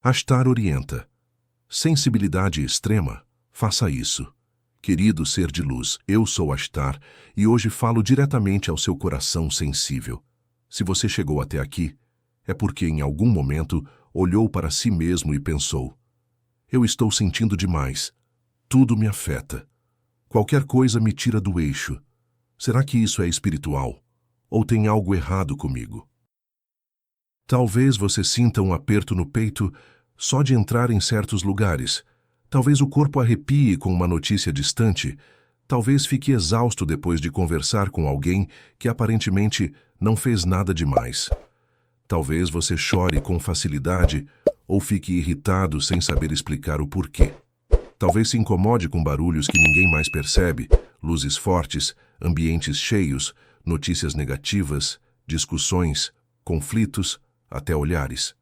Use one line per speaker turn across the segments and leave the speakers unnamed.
Ashtar orienta. Sensibilidade extrema, faça isso. Querido ser de luz, eu sou Ashtar e hoje falo diretamente ao seu coração sensível. Se você chegou até aqui, é porque em algum momento olhou para si mesmo e pensou: eu estou sentindo demais. Tudo me afeta. Qualquer coisa me tira do eixo. Será que isso é espiritual? Ou tem algo errado comigo? Talvez você sinta um aperto no peito só de entrar em certos lugares. Talvez o corpo arrepie com uma notícia distante. Talvez fique exausto depois de conversar com alguém que aparentemente não fez nada demais. Talvez você chore com facilidade ou fique irritado sem saber explicar o porquê. Talvez se incomode com barulhos que ninguém mais percebe, luzes fortes, ambientes cheios, notícias negativas, discussões, conflitos, até olhares.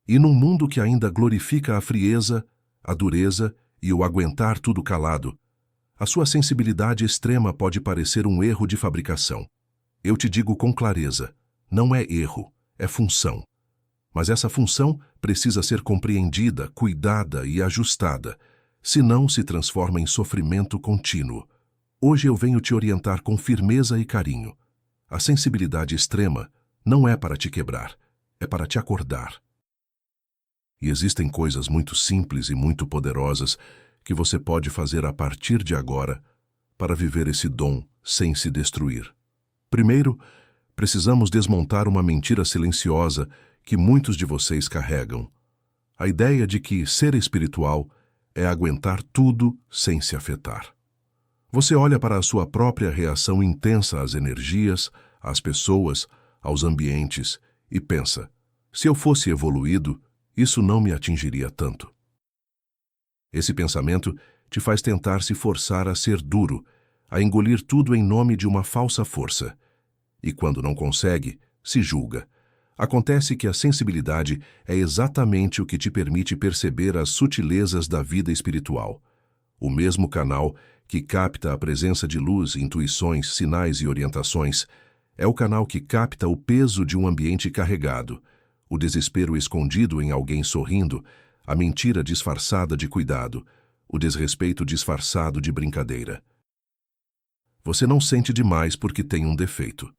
E num mundo que ainda glorifica a frieza, a dureza e o aguentar tudo calado, a sua sensibilidade extrema pode parecer um erro de fabricação. Eu te digo com clareza, não é erro, é função. Mas essa função precisa ser compreendida, cuidada e ajustada, senão se transforma em sofrimento contínuo. Hoje eu venho te orientar com firmeza e carinho. A sensibilidade extrema não é para te quebrar, é para te acordar. E existem coisas muito simples e muito poderosas que você pode fazer a partir de agora para viver esse dom sem se destruir. Primeiro, precisamos desmontar uma mentira silenciosa que muitos de vocês carregam. A ideia de que ser espiritual é aguentar tudo sem se afetar. Você olha para a sua própria reação intensa às energias, às pessoas, aos ambientes e pensa: se eu fosse evoluído, isso não me atingiria tanto. Esse pensamento te faz tentar se forçar a ser duro, a engolir tudo em nome de uma falsa força. E quando não consegue, se julga. Acontece que a sensibilidade é exatamente o que te permite perceber as sutilezas da vida espiritual. O mesmo canal que capta a presença de luz, intuições, sinais e orientações é o canal que capta o peso de um ambiente carregado, o desespero escondido em alguém sorrindo, a mentira disfarçada de cuidado, o desrespeito disfarçado de brincadeira. Você não sente demais porque tem um defeito.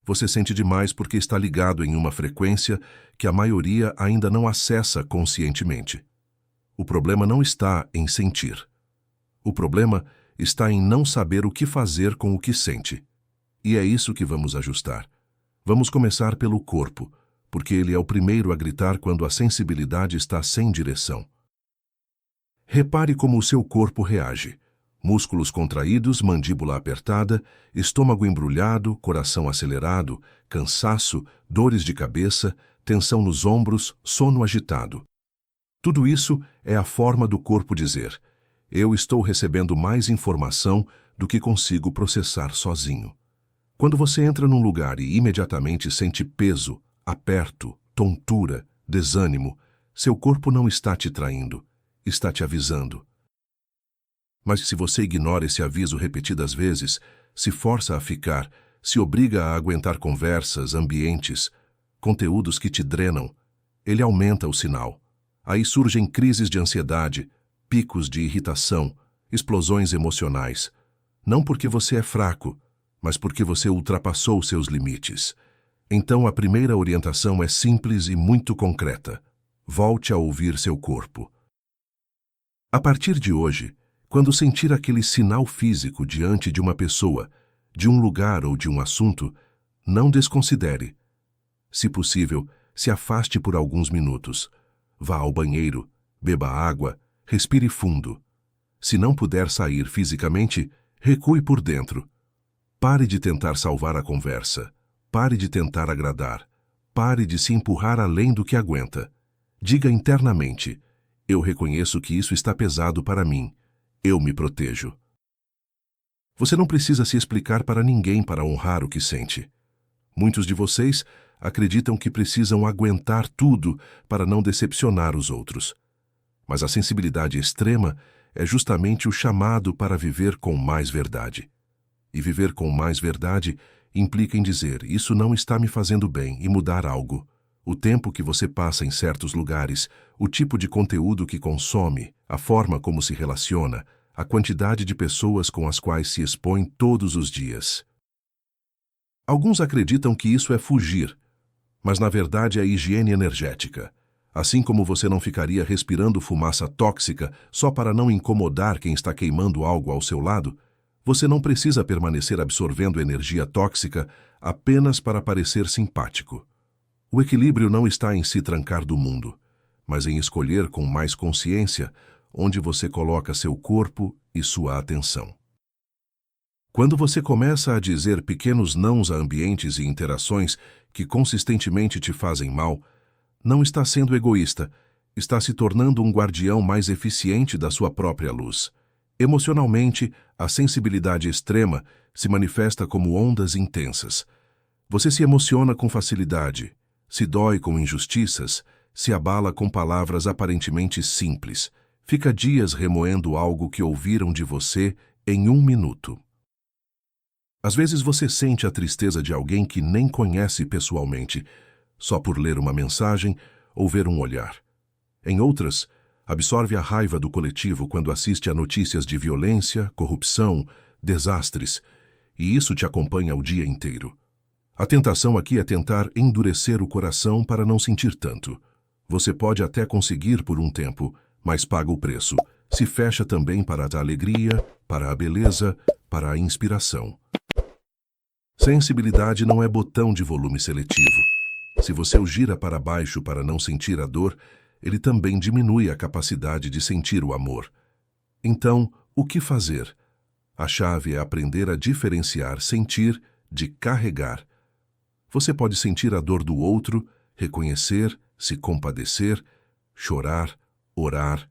Você sente demais porque está ligado em uma frequência que a maioria ainda não acessa conscientemente. O problema não está em sentir. O problema está em não saber o que fazer com o que sente. E é isso que vamos ajustar. Vamos começar pelo corpo, porque ele é o primeiro a gritar quando a sensibilidade está sem direção. Repare como o seu corpo reage. Músculos contraídos, mandíbula apertada, estômago embrulhado, coração acelerado, cansaço, dores de cabeça, tensão nos ombros, sono agitado. Tudo isso é a forma do corpo dizer: eu estou recebendo mais informação do que consigo processar sozinho. Quando você entra num lugar e imediatamente sente peso, aperto, tontura, desânimo, seu corpo não está te traindo, está te avisando. Mas se você ignora esse aviso repetidas vezes, se força a ficar, se obriga a aguentar conversas, ambientes, conteúdos que te drenam, ele aumenta o sinal. Aí surgem crises de ansiedade, picos de irritação, explosões emocionais. Não porque você é fraco, mas porque você ultrapassou seus limites. Então a primeira orientação é simples e muito concreta. Volte a ouvir seu corpo. A partir de hoje, quando sentir aquele sinal físico diante de uma pessoa, de um lugar ou de um assunto, não desconsidere. Se possível, se afaste por alguns minutos. Vá ao banheiro, beba água, respire fundo. Se não puder sair fisicamente, recue por dentro. Pare de tentar salvar a conversa. Pare de tentar agradar. Pare de se empurrar além do que aguenta. Diga internamente: eu reconheço que isso está pesado para mim. Eu me protejo. Você não precisa se explicar para ninguém para honrar o que sente. Muitos de vocês acreditam que precisam aguentar tudo para não decepcionar os outros. Mas a sensibilidade extrema é justamente o chamado para viver com mais verdade. E viver com mais verdade implica em dizer: isso não está me fazendo bem, e mudar algo. O tempo que você passa em certos lugares, o tipo de conteúdo que consome, a forma como se relaciona, a quantidade de pessoas com as quais se expõe todos os dias. Alguns acreditam que isso é fugir, mas na verdade é higiene energética. Assim como você não ficaria respirando fumaça tóxica só para não incomodar quem está queimando algo ao seu lado, você não precisa permanecer absorvendo energia tóxica apenas para parecer simpático. O equilíbrio não está em se trancar do mundo, mas em escolher com mais consciência onde você coloca seu corpo e sua atenção. Quando você começa a dizer pequenos nãos a ambientes e interações que consistentemente te fazem mal, não está sendo egoísta, está se tornando um guardião mais eficiente da sua própria luz. Emocionalmente, a sensibilidade extrema se manifesta como ondas intensas. Você se emociona com facilidade, se dói com injustiças, se abala com palavras aparentemente simples, fica dias remoendo algo que ouviram de você em 1 minuto. Às vezes você sente a tristeza de alguém que nem conhece pessoalmente, só por ler uma mensagem ou ver um olhar. Em outras, absorve a raiva do coletivo quando assiste a notícias de violência, corrupção, desastres, e isso te acompanha o dia inteiro. A tentação aqui é tentar endurecer o coração para não sentir tanto. Você pode até conseguir por um tempo, mas paga o preço. Se fecha também para a alegria, para a beleza, para a inspiração. Sensibilidade não é botão de volume seletivo. Se você o gira para baixo para não sentir a dor, ele também diminui a capacidade de sentir o amor. Então, o que fazer? A chave é aprender a diferenciar sentir de carregar. Você pode sentir a dor do outro, reconhecer, se compadecer, chorar, orar,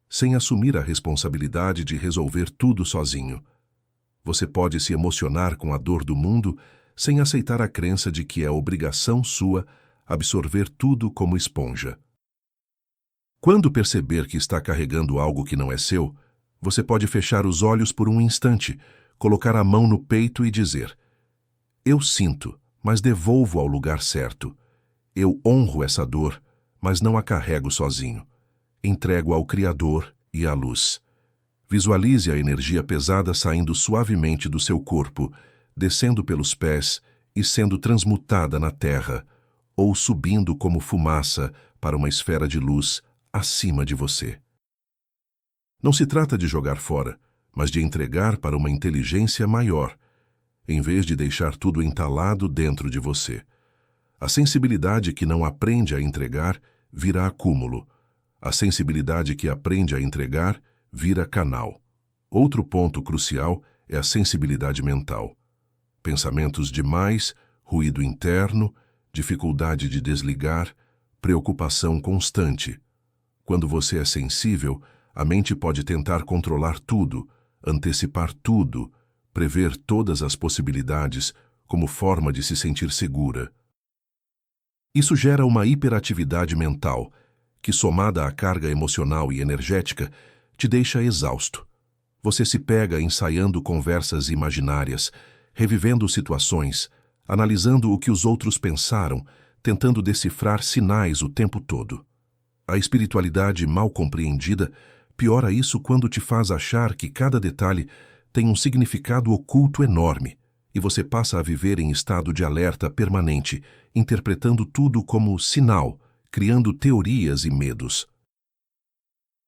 sem assumir a responsabilidade de resolver tudo sozinho. Você pode se emocionar com a dor do mundo sem aceitar a crença de que é obrigação sua absorver tudo como esponja. Quando perceber que está carregando algo que não é seu, você pode fechar os olhos por um instante, colocar a mão no peito e dizer: eu sinto, mas devolvo ao lugar certo. Eu honro essa dor, mas não a carrego sozinho. Entrego ao Criador e à luz. Visualize a energia pesada saindo suavemente do seu corpo, descendo pelos pés e sendo transmutada na terra, ou subindo como fumaça para uma esfera de luz acima de você. Não se trata de jogar fora, mas de entregar para uma inteligência maior, em vez de deixar tudo entalado dentro de você. A sensibilidade que não aprende a entregar vira acúmulo. A sensibilidade que aprende a entregar vira canal. Outro ponto crucial é a sensibilidade mental. Pensamentos demais, ruído interno, dificuldade de desligar, preocupação constante. Quando você é sensível, a mente pode tentar controlar tudo, antecipar tudo, prever todas as possibilidades como forma de se sentir segura. Isso gera uma hiperatividade mental, que, somada à carga emocional e energética, te deixa exausto. Você se pega ensaiando conversas imaginárias, revivendo situações, analisando o que os outros pensaram, tentando decifrar sinais o tempo todo. A espiritualidade mal compreendida piora isso quando te faz achar que cada detalhe tem um significado oculto enorme, e você passa a viver em estado de alerta permanente, interpretando tudo como sinal, criando teorias e medos.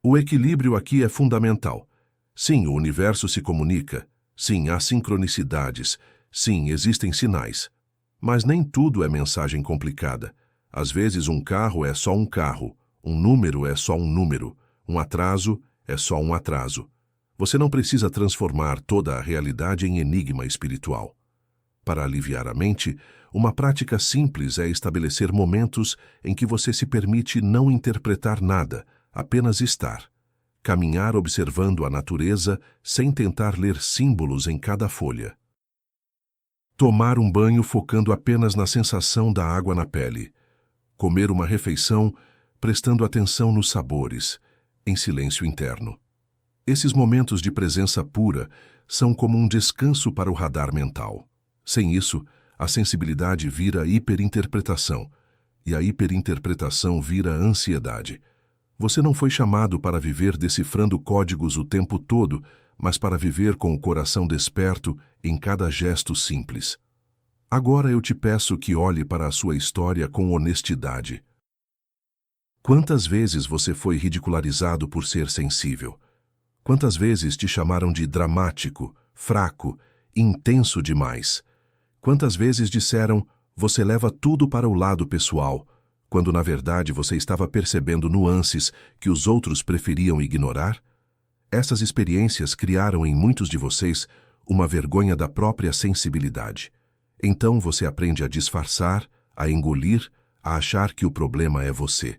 O equilíbrio aqui é fundamental. Sim, o universo se comunica. Sim, há sincronicidades. Sim, existem sinais. Mas nem tudo é mensagem complicada. Às vezes um carro é só um carro, um número é só um número, um atraso é só um atraso. Você não precisa transformar toda a realidade em enigma espiritual. Para aliviar a mente, uma prática simples é estabelecer momentos em que você se permite não interpretar nada, apenas estar. Caminhar observando a natureza sem tentar ler símbolos em cada folha. Tomar um banho focando apenas na sensação da água na pele. Comer uma refeição prestando atenção nos sabores, em silêncio interno. Esses momentos de presença pura são como um descanso para o radar mental. Sem isso, a sensibilidade vira hiperinterpretação, e a hiperinterpretação vira ansiedade. Você não foi chamado para viver decifrando códigos o tempo todo, mas para viver com o coração desperto em cada gesto simples. Agora eu te peço que olhe para a sua história com honestidade. Quantas vezes você foi ridicularizado por ser sensível? Quantas vezes te chamaram de dramático, fraco, intenso demais? Quantas vezes disseram, você leva tudo para o lado pessoal, quando na verdade você estava percebendo nuances que os outros preferiam ignorar? Essas experiências criaram em muitos de vocês uma vergonha da própria sensibilidade. Então você aprende a disfarçar, a engolir, a achar que o problema é você.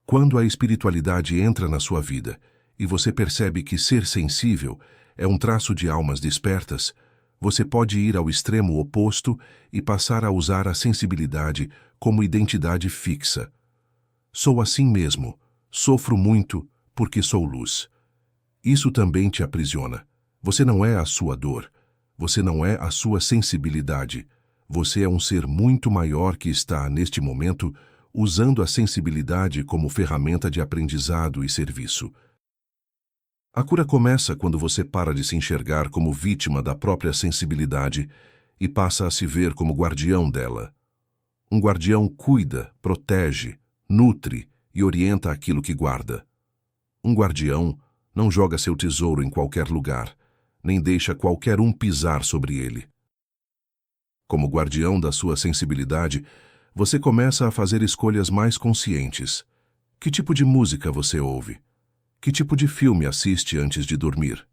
Quando a espiritualidade entra na sua vida e você percebe que ser sensível é um traço de almas despertas, você pode ir ao extremo oposto e passar a usar a sensibilidade como identidade fixa. Sou assim mesmo, sofro muito porque sou luz. Isso também te aprisiona. Você não é a sua dor, você não é a sua sensibilidade. Você é um ser muito maior que está, neste momento, usando a sensibilidade como ferramenta de aprendizado e serviço. A cura começa quando você para de se enxergar como vítima da própria sensibilidade e passa a se ver como guardião dela. Um guardião cuida, protege, nutre e orienta aquilo que guarda. Um guardião não joga seu tesouro em qualquer lugar, nem deixa qualquer um pisar sobre ele. Como guardião da sua sensibilidade, você começa a fazer escolhas mais conscientes. Que tipo de música você ouve? Que tipo de filme assiste antes de dormir?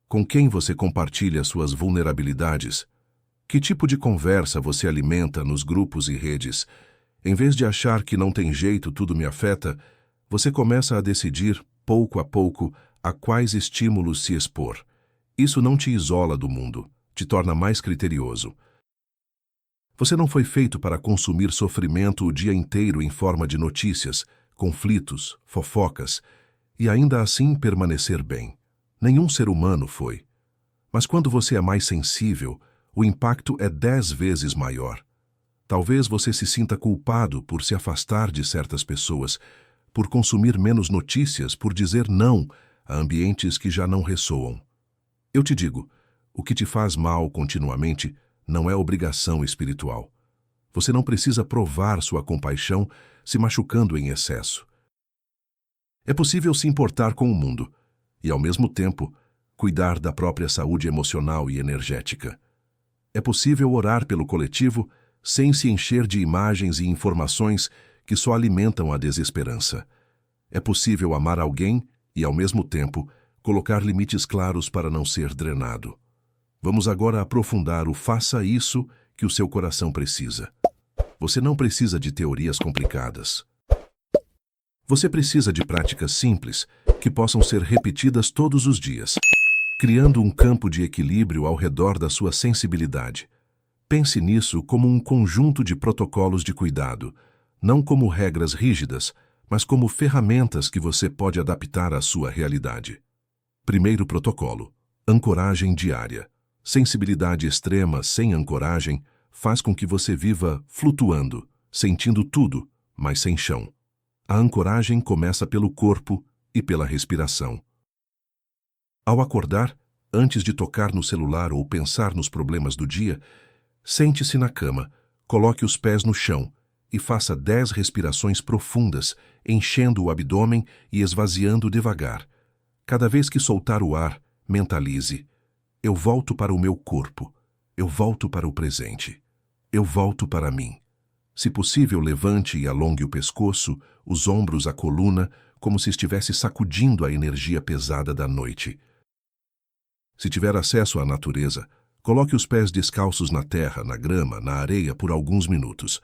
Com quem você compartilha suas vulnerabilidades? Que tipo de conversa você alimenta nos grupos e redes? Em vez de achar que não tem jeito, tudo me afeta, você começa a decidir, pouco a pouco, a quais estímulos se expor. Isso não te isola do mundo, te torna mais criterioso. Você não foi feito para consumir sofrimento o dia inteiro em forma de notícias, conflitos, fofocas, e ainda assim permanecer bem. Nenhum ser humano foi. Mas quando você é mais sensível, o impacto é 10 vezes maior. Talvez você se sinta culpado por se afastar de certas pessoas, por consumir menos notícias, por dizer não a ambientes que já não ressoam. Eu te digo, o que te faz mal continuamente não é obrigação espiritual. Você não precisa provar sua compaixão se machucando em excesso. É possível se importar com o mundo e, ao mesmo tempo, cuidar da própria saúde emocional e energética. É possível orar pelo coletivo sem se encher de imagens e informações que só alimentam a desesperança. É possível amar alguém e, ao mesmo tempo, colocar limites claros para não ser drenado. Vamos agora aprofundar o faça isso que o seu coração precisa. Você não precisa de teorias complicadas. Você precisa de práticas simples que possam ser repetidas todos os dias, criando um campo de equilíbrio ao redor da sua sensibilidade. Pense nisso como um conjunto de protocolos de cuidado, não como regras rígidas, mas como ferramentas que você pode adaptar à sua realidade. Primeiro protocolo: ancoragem diária. Sensibilidade extrema sem ancoragem faz com que você viva flutuando, sentindo tudo, mas sem chão. A ancoragem começa pelo corpo e pela respiração. Ao acordar, antes de tocar no celular ou pensar nos problemas do dia, sente-se na cama, coloque os pés no chão e faça 10 respirações profundas, enchendo o abdômen e esvaziando devagar. Cada vez que soltar o ar, mentalize: eu volto para o meu corpo, eu volto para o presente, eu volto para mim. Se possível, levante e alongue o pescoço, os ombros, a coluna, como se estivesse sacudindo a energia pesada da noite. Se tiver acesso à natureza, coloque os pés descalços na terra, na grama, na areia por alguns minutos.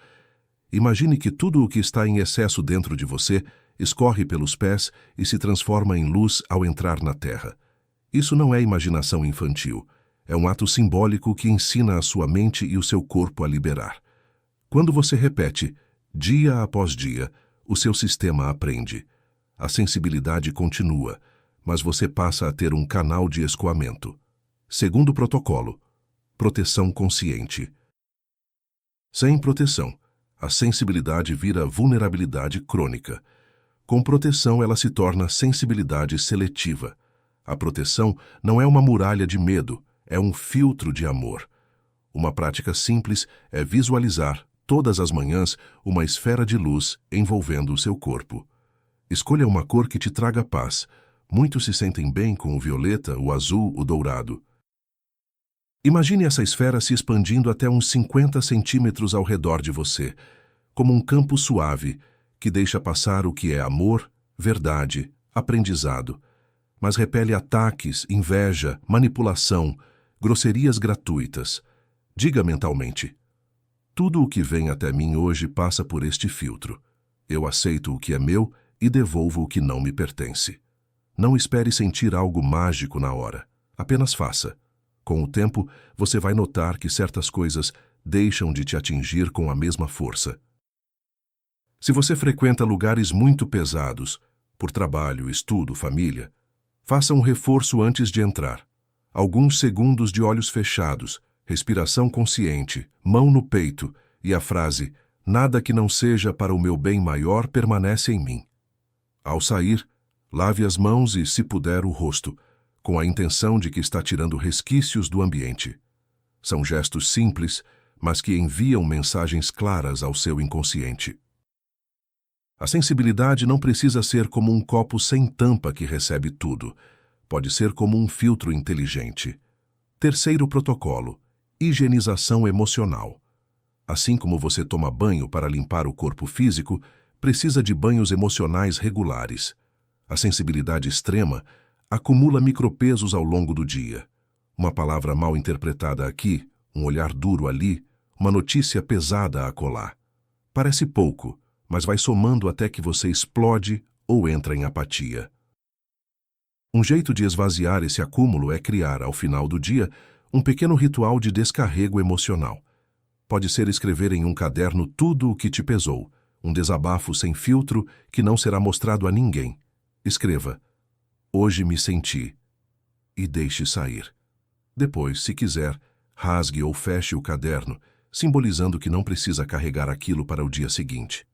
Imagine que tudo o que está em excesso dentro de você escorre pelos pés e se transforma em luz ao entrar na terra. Isso não é imaginação infantil. É um ato simbólico que ensina a sua mente e o seu corpo a liberar. Quando você repete, dia após dia, o seu sistema aprende. A sensibilidade continua, mas você passa a ter um canal de escoamento. Segundo protocolo: proteção consciente. Sem proteção, A sensibilidade vira vulnerabilidade crônica. Com proteção, ela se torna sensibilidade seletiva. A proteção não é uma muralha de medo, é um filtro de amor. Uma prática simples é visualizar, todas as manhãs, uma esfera de luz envolvendo o seu corpo. Escolha uma cor que te traga paz. Muitos se sentem bem com o violeta, o azul, o dourado. Imagine essa esfera se expandindo até uns 50 centímetros ao redor de você, como um campo suave que deixa passar o que é amor, verdade, aprendizado, mas repele ataques, inveja, manipulação, grosserias gratuitas. Diga mentalmente: tudo o que vem até mim hoje passa por este filtro. Eu aceito o que é meu e devolvo o que não me pertence. Não espere sentir algo mágico na hora. Apenas faça. Com o tempo, você vai notar que certas coisas deixam de te atingir com a mesma força. Se você frequenta lugares muito pesados, por trabalho, estudo, família, faça um reforço antes de entrar. Alguns segundos de olhos fechados, respiração consciente, mão no peito e a frase "nada que não seja para o meu bem maior permanece em mim". Ao sair, lave as mãos e, se puder, o rosto, com a intenção de que está tirando resquícios do ambiente. São gestos simples, mas que enviam mensagens claras ao seu inconsciente. A sensibilidade não precisa ser como um copo sem tampa que recebe tudo. Pode ser como um filtro inteligente. Terceiro protocolo: higienização emocional. Assim como você toma banho para limpar o corpo físico, precisa de banhos emocionais regulares. A sensibilidade extrema acumula micropesos ao longo do dia. Uma palavra mal interpretada aqui, um olhar duro ali, uma notícia pesada a acolá. Parece pouco, mas vai somando até que você explode ou entra em apatia. Um jeito de esvaziar esse acúmulo é criar, ao final do dia, um pequeno ritual de descarrego emocional. Pode ser escrever em um caderno tudo o que te pesou, um desabafo sem filtro que não será mostrado a ninguém. Escreva: "Hoje me senti", e deixe sair. Depois, se quiser, rasgue ou feche o caderno, simbolizando que não precisa carregar aquilo para o dia seguinte.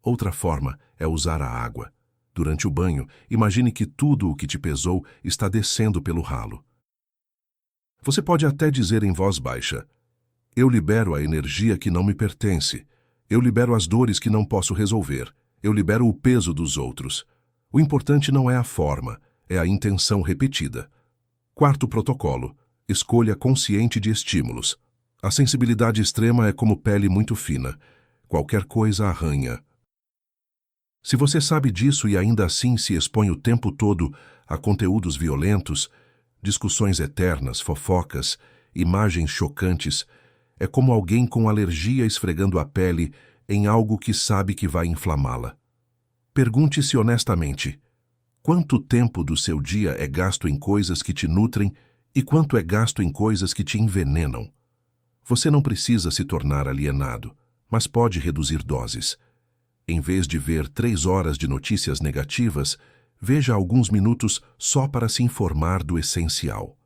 Outra forma é usar a água. Durante o banho, imagine que tudo o que te pesou está descendo pelo ralo. Você pode até dizer em voz baixa: "Eu libero a energia que não me pertence. Eu libero as dores que não posso resolver. Eu libero o peso dos outros." O importante não é a forma, é a intenção repetida. Quarto protocolo: escolha consciente de estímulos. A sensibilidade extrema é como pele muito fina. Qualquer coisa arranha. Se você sabe disso e ainda assim se expõe o tempo todo a conteúdos violentos, discussões eternas, fofocas, imagens chocantes, é como alguém com alergia esfregando a pele em algo que sabe que vai inflamá-la. Pergunte-se honestamente: quanto tempo do seu dia é gasto em coisas que te nutrem e quanto é gasto em coisas que te envenenam? Você não precisa se tornar alienado, mas pode reduzir doses. Em vez de ver 3 horas de notícias negativas, veja alguns minutos só para se informar do essencial.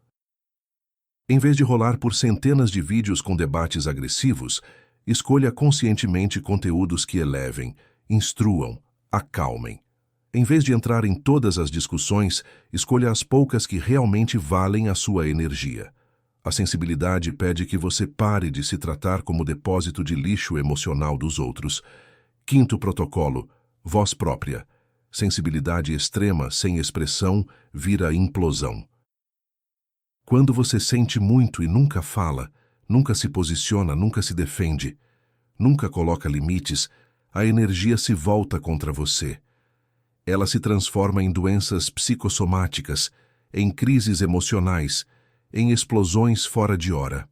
Em vez de rolar por centenas de vídeos com debates agressivos, escolha conscientemente conteúdos que elevem, instruam, acalmem. Em vez de entrar em todas as discussões, escolha as poucas que realmente valem a sua energia. A sensibilidade pede que você pare de se tratar como depósito de lixo emocional dos outros. Quinto protocolo: voz própria. Sensibilidade extrema sem expressão vira implosão. Quando você sente muito e nunca fala, nunca se posiciona, nunca se defende, nunca coloca limites, a energia se volta contra você. Ela se transforma em doenças psicossomáticas, em crises emocionais, em explosões fora de hora.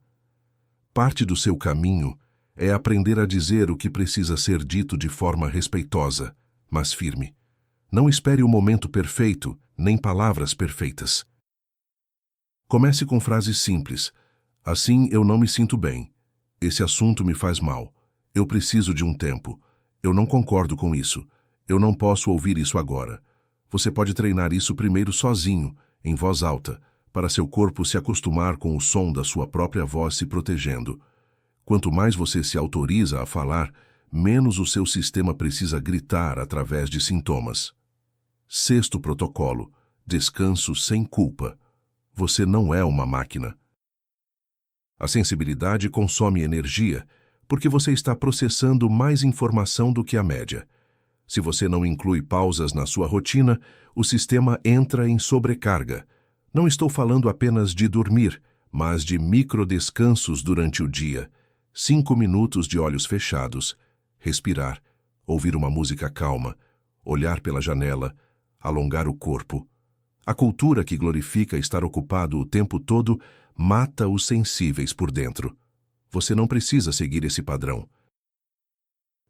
Parte do seu caminho é aprender a dizer o que precisa ser dito de forma respeitosa, mas firme. Não espere o momento perfeito, nem palavras perfeitas. Comece com frases simples. Assim, eu não me sinto bem. Esse assunto me faz mal. Eu preciso de um tempo. Eu não concordo com isso. Eu não posso ouvir isso agora. Você pode treinar isso primeiro sozinho, em voz alta, para seu corpo se acostumar com o som da sua própria voz se protegendo. Quanto mais você se autoriza a falar, menos o seu sistema precisa gritar através de sintomas. Sexto protocolo: descanso sem culpa. Você não é uma máquina. A sensibilidade consome energia porque você está processando mais informação do que a média. Se você não inclui pausas na sua rotina, o sistema entra em sobrecarga. Não estou falando apenas de dormir, mas de microdescansos durante o dia. 5 minutos de olhos fechados, respirar, ouvir uma música calma, olhar pela janela, alongar o corpo. A cultura que glorifica estar ocupado o tempo todo mata os sensíveis por dentro. Você não precisa seguir esse padrão.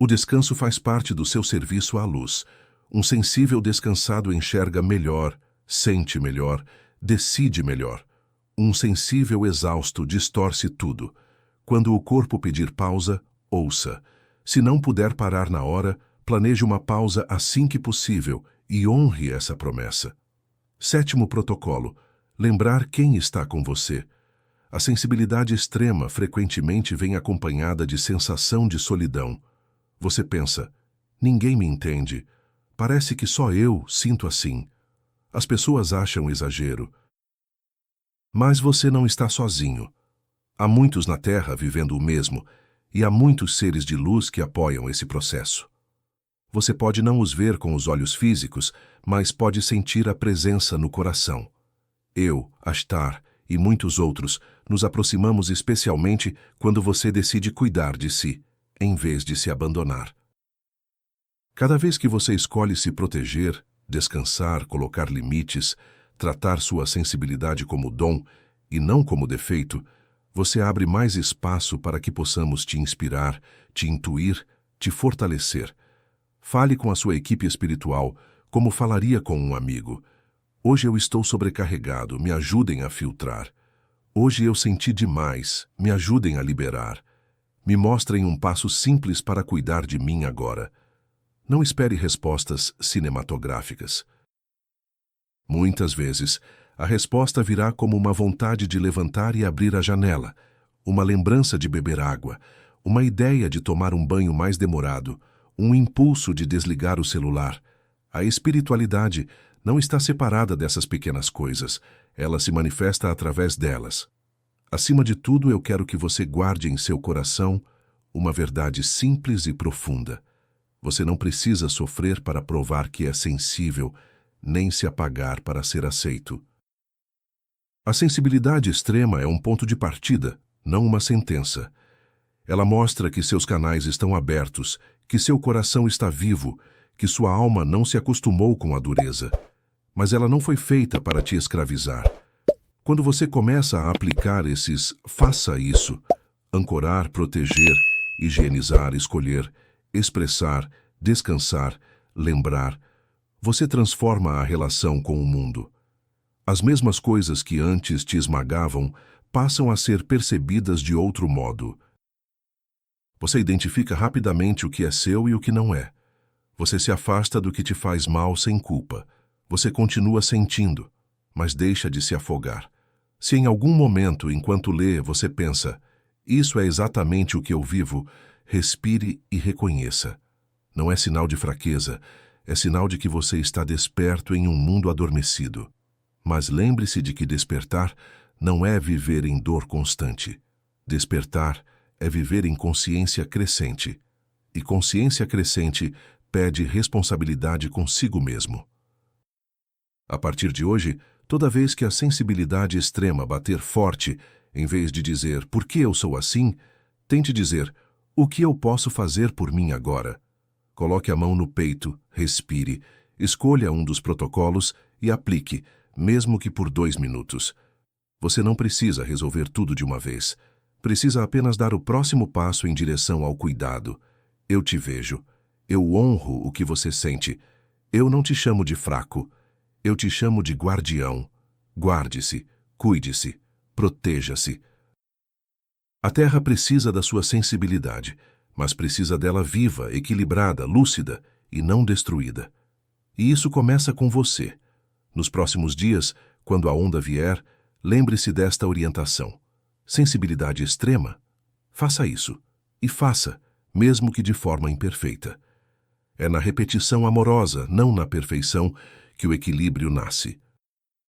O descanso faz parte do seu serviço à luz. Um sensível descansado enxerga melhor, sente melhor, decide melhor. Um sensível exausto distorce tudo. Quando o corpo pedir pausa, ouça. Se não puder parar na hora, planeje uma pausa assim que possível e honre essa promessa. Sétimo protocolo: lembrar quem está com você. A sensibilidade extrema frequentemente vem acompanhada de sensação de solidão. Você pensa, ninguém me entende. Parece que só eu sinto assim. As pessoas acham exagero. Mas você não está sozinho. Há muitos na Terra vivendo o mesmo, e há muitos seres de luz que apoiam esse processo. Você pode não os ver com os olhos físicos, mas pode sentir a presença no coração. Eu, Ashtar e muitos outros nos aproximamos especialmente quando você decide cuidar de si, em vez de se abandonar. Cada vez que você escolhe se proteger, descansar, colocar limites, tratar sua sensibilidade como dom e não como defeito, você abre mais espaço para que possamos te inspirar, te intuir, te fortalecer. Fale com a sua equipe espiritual como falaria com um amigo. Hoje eu estou sobrecarregado, me ajudem a filtrar. Hoje eu senti demais, me ajudem a liberar. Me mostrem um passo simples para cuidar de mim agora. Não espere respostas cinematográficas. Muitas vezes, a resposta virá como uma vontade de levantar e abrir a janela, uma lembrança de beber água, uma ideia de tomar um banho mais demorado, um impulso de desligar o celular. A espiritualidade não está separada dessas pequenas coisas, ela se manifesta através delas. Acima de tudo, eu quero que você guarde em seu coração uma verdade simples e profunda. Você não precisa sofrer para provar que é sensível, nem se apagar para ser aceito. A sensibilidade extrema é um ponto de partida, não uma sentença. Ela mostra que seus canais estão abertos, que seu coração está vivo, que sua alma não se acostumou com a dureza. Mas ela não foi feita para te escravizar. Quando você começa a aplicar esses faça isso, ancorar, proteger, higienizar, escolher, expressar, descansar, lembrar, você transforma a relação com o mundo. As mesmas coisas que antes te esmagavam passam a ser percebidas de outro modo. Você identifica rapidamente o que é seu e o que não é. Você se afasta do que te faz mal sem culpa. Você continua sentindo, mas deixa de se afogar. Se em algum momento, enquanto lê, você pensa, isso é exatamente o que eu vivo, respire e reconheça. Não é sinal de fraqueza, é sinal de que você está desperto em um mundo adormecido. Mas lembre-se de que despertar não é viver em dor constante. Despertar é viver em consciência crescente. E consciência crescente pede responsabilidade consigo mesmo. A partir de hoje, toda vez que a sensibilidade extrema bater forte, em vez de dizer, por que eu sou assim, tente dizer, o que eu posso fazer por mim agora? Coloque a mão no peito, respire, escolha um dos protocolos e aplique, mesmo que por 2 minutos. Você não precisa resolver tudo de uma vez. Precisa apenas dar o próximo passo em direção ao cuidado. Eu te vejo. Eu honro o que você sente. Eu não te chamo de fraco. Eu te chamo de guardião. Guarde-se, cuide-se, proteja-se. A Terra precisa da sua sensibilidade, mas precisa dela viva, equilibrada, lúcida e não destruída. E isso começa com você. Nos próximos dias, quando a onda vier, lembre-se desta orientação. Sensibilidade extrema? Faça isso. E faça, mesmo que de forma imperfeita. É na repetição amorosa, não na perfeição, que o equilíbrio nasce.